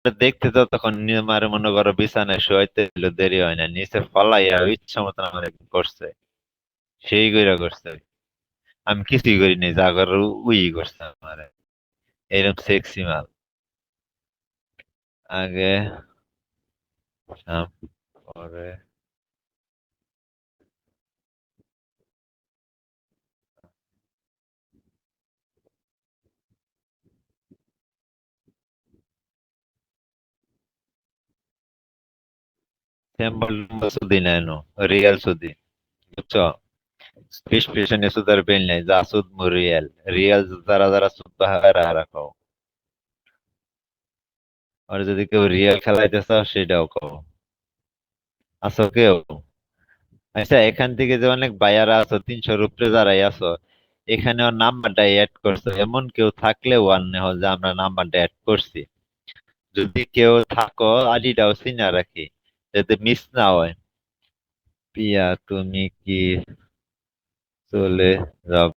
দেখতে তো তখন আমার মনে করো বিছানায় শুয়াইতে দিল, দেরি হয় না, নিচে ফলাইয়া ইচ্ছা মতন আমার করছে, সেই কইরা করছে। আমি কিছুই করিনি, যা করে উই করছে আমার, এরকম সেক্সি মাল। আগে পরে স্যাম্পল সুদি নেয় নো, রিয়েল সুদি, বুঝছো? ফিস ফিশনে সুদার বেল নাই, যা সুদ মু রিয়েল। রিয়েল যারা যারা সুদ হারা হারা খাও। আর যদি কেউ রিয়েল খেলাইতে চাও সেটাও কও। আছো কেউ? আচ্ছা, এখান থেকে যে অনেক বায়ারা আছো, 300 উপরে যারাই আছো, এখানে ওর নাম্বারটা অ্যাড করছো, এমন কেউ থাকলে ওয়ান নেহ যে আমরা নাম্বারটা অ্যাড করছি। যদি কেউ থাকো, আইডিটাও চিনা রাখি, যাতে মিস না হয়। পিয়া, তুমি কি চলে যাও?